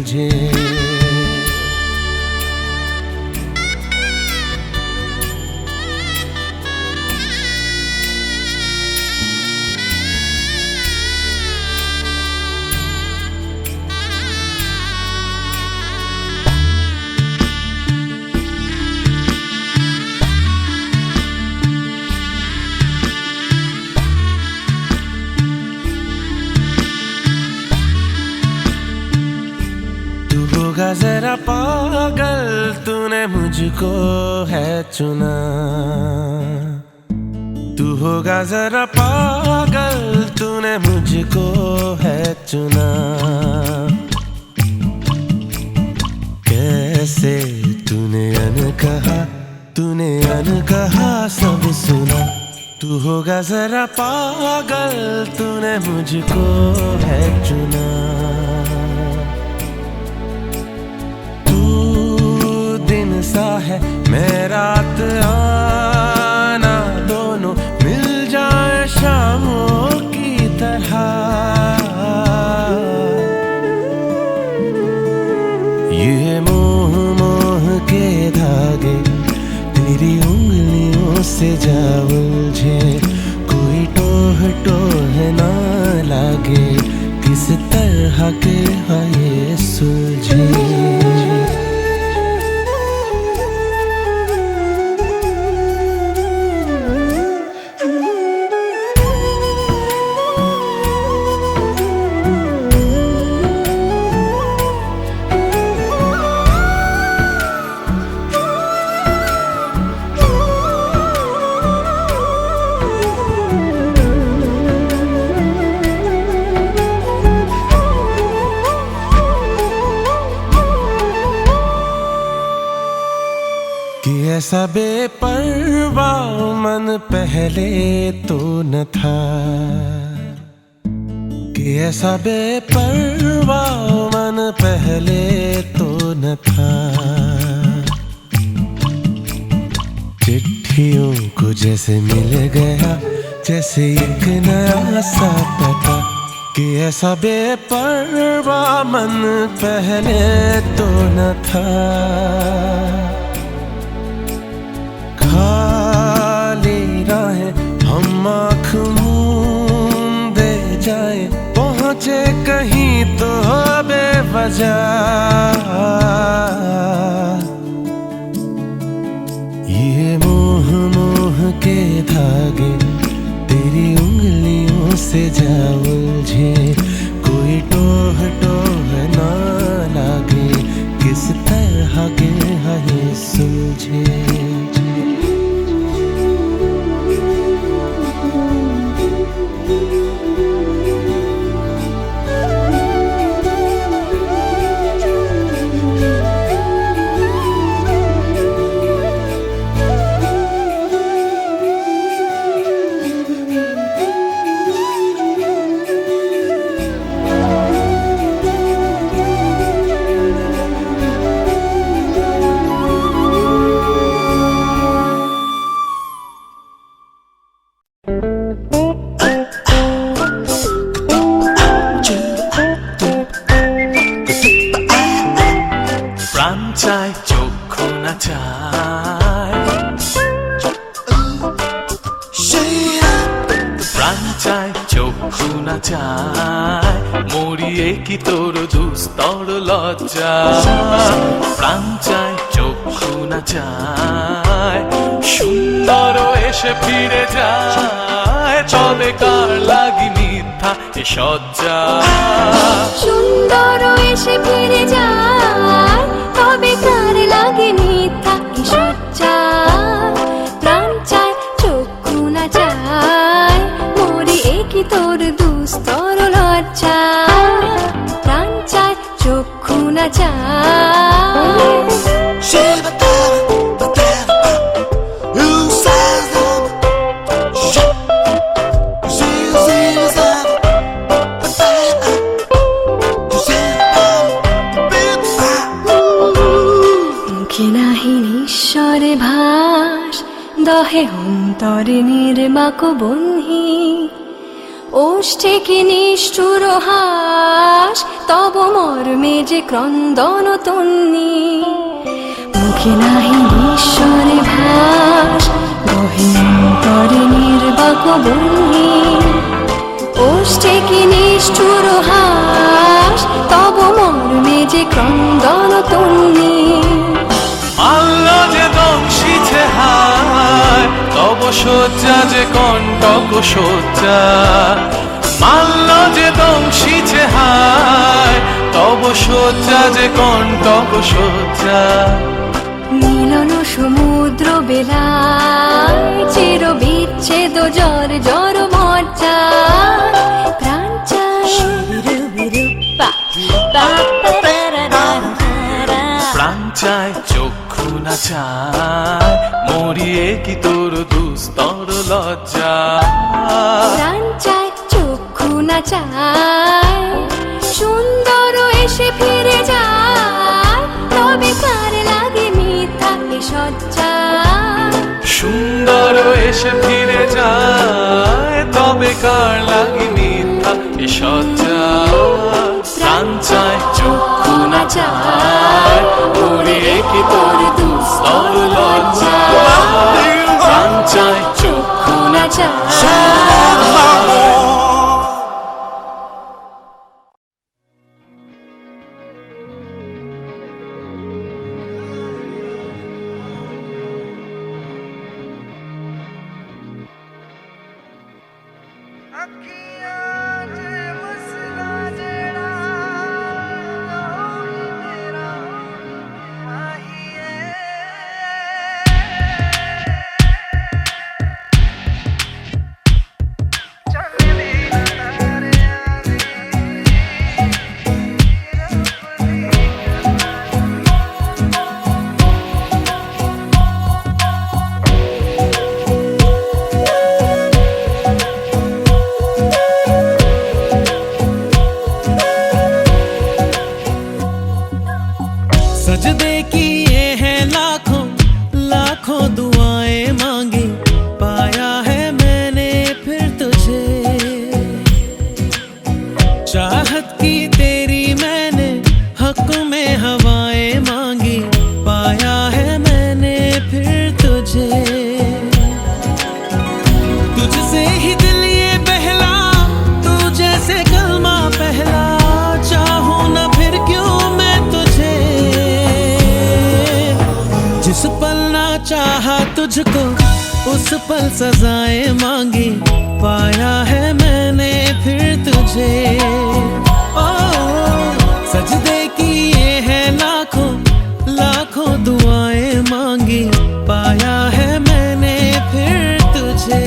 मुझे। जरा पागल तूने मुझको है चुना, तू होगा जरा पागल तूने मुझको है चुना। कैसे तूने अनकहा सब सुना। तू होगा जरा पागल तूने मुझको है चुना। सा है मैं रात आना, दोनों मिल जाए शामों की तरह। ये मोह के धागे तेरी उंगलियों से जा उलझे, कोई टोह ना लागे, किस तरह के है ये सुलझे। ऐसा बेपरवाह मन पहले तो न था, कि ऐसा बेपरवाह मन पहले तो न था। चिट्ठियों को जैसे मिल गया जैसे एक नया सा पता, कि ऐसा बेपरवाह मन पहले तो न था। खाली राहें हम आँख मूंदे जाए, पहुँचे कहीं तो बेवजह। ये मोह के धागे तेरी उंगलियों से जा उलझे, कोई टोह ना लागे, किस तरह के है सुलझे। মরিয়ে কি তোর দুস্তর লজ্জা, প্রাণ চায় চক্ষু না চায়, সুন্দর এসে ফিরে যায়, তবে কার লাগি মিথ্যা এ সজ্জা। সুন্দর এসে ফিরে যায়, তবে কার লাগে মিথ্যা এ সজ্জা। প্রাণ চায় চক্ষু না চায়, মরিয়ে কি তোর দুস্তর লজ্জা, প্রাণ চায় চক্ষু না চায়। মুখে নাহি নিঃস্বরে ভাস, দহে অন্তরে নির্বাক বহ্নি, ওষ্ঠে কি নিষ্ঠুর হাস, তব মর্মে যে ক্রন্দন তন্নি। মুখে নাহি ঈশ্বরে ভাস, গহীনতরে নির্বাক বন্যি। ওষ্ঠে কি নিষ্ঠুর হাস, তব মর্মে যে ক্রন্দন তন্নি। মাল্য যে দংশিছে হায়, তব শয্যা যে কণ্টক শয্যা। মাল্য যে দংশিছে হায়, তব শয্যা যে কণ্টক শয্যা। মিলন সমুদ্র বেলায়, চির বিচ্ছেদ জর জর মজ্জা। প্রাণ চায় প্রাণ চায় চক্ষু না চায়, মরিয়ে কি তোর দুস্তর লজ্জা। প্রাণ চায় চক্ষু না চায়, সুন্দর এসে ফিরে যায়, তবে কার লাগে মিথ্যা এ সজ্জা। সুন্দর এসে ফিরে যায়, তবে কার লাগে মিথ্যা এ সজ্জা। প্রাণ চায় চক্ষু না চায়, মরিয়ে কি তোর দুস্তর লজ্জা। প্রাণ চায় চক্ষু না চায়। सजदे किए हैं लाखों लाखों दुआएं मांगी, पाया है मैंने फिर तुझे। चाहत की तेरी मैंने हक में हवाएं मांगी, पाया है मैंने फिर तुझे। तुझसे ही दिल ये बहला, तू जैसे कलमा पहला, चाहूं ना फिर क्यों मैं तुझे। जिस पल ना चाहा तुझको, उस पल सजाएं मांगी, पाया है मैंने फिर तुझे। ओ सजदे किए हैं लाखों लाखों दुआएं मांगी, पाया है मैंने फिर तुझे।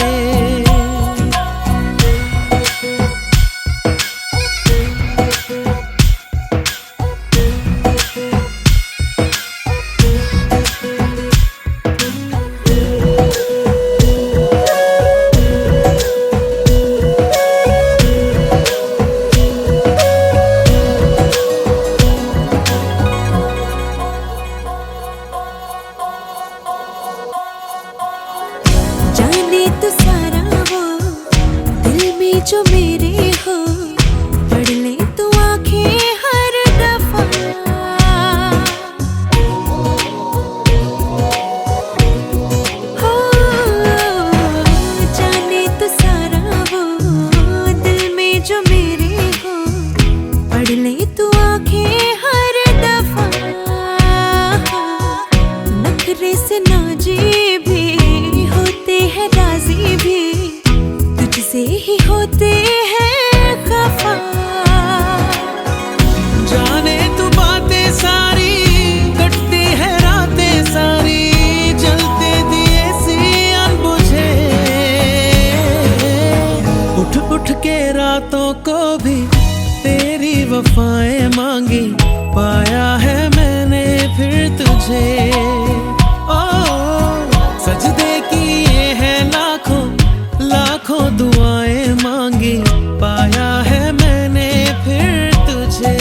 जाने तो सारा वो दिल में जो मेरे हो, पढ़ ले तो आंखें हर दफा। हो जाने तो सारा वो दिल में जो मेरे हो, पढ़ ले तो आंखें हर दफा। नखरे से नाजी भी होते हैं, राजी भी तुझसे ही होते हैं खफा। जाने तू बातें सारी, कटती है रातें सारी, जलते दिए सी अनबुझे। उठ उठ के रातों को भी तेरी वफाएं मांगी, पाया है मैंने फिर तुझे। ओ सजदे किए हैं लाखों लाखों दुआएं मांगी, पाया है मैंने फिर तुझे।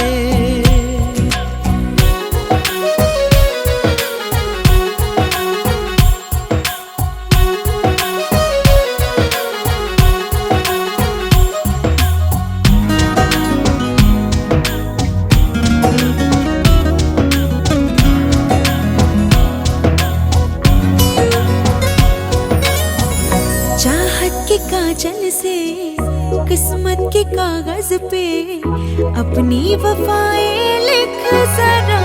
कागज पे अपनी वफाएं लिख जरा।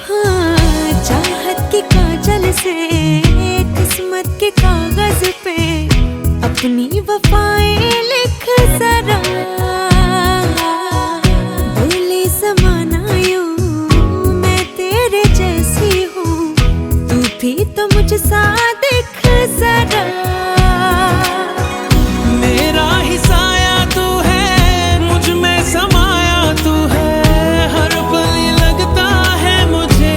हाँ, चाहत की काजल से किस्मत के कागज पे अपनी वफाएं लिख जरा। बोले ज़माना यूं मैं तेरे जैसी हूँ, तू भी तो मुझसा दिख जरा। मेरा ही साया तू है, मुझ में समाया तू है, हर पल ये लगता है मुझे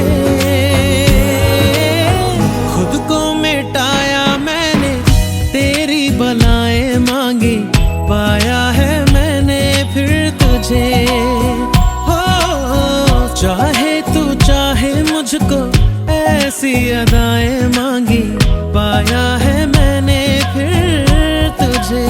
खुद को मिटाया मैंने, तेरी बलाएं मांगी पाया है मैंने फिर तुझे। हो चाहे तू चाहे मुझको, ऐसी अदाएं मांगी पाया है मैंने फिर तुझे।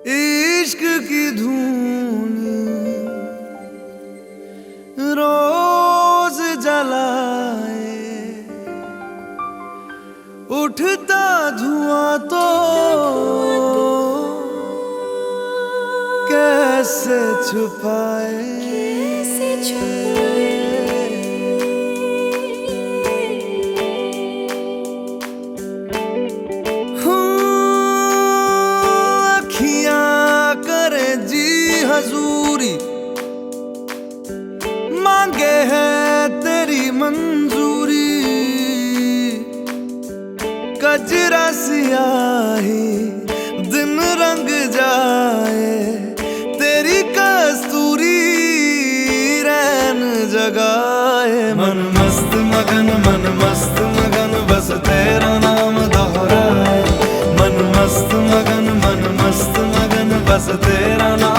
इश्क की धून रोज जलाए, उठता धुआं तो कैसे छुपाए। अखियां करे जी हजूरी, मांगे है तेरी मंजूरी। कजरा सियाही दिन रंग जाए, तेरी कस्तूरी रैन जगाए। मन मस्त मगन बस तेरा नाम दोहराए। मन मस्त मगन बस तेरा नाम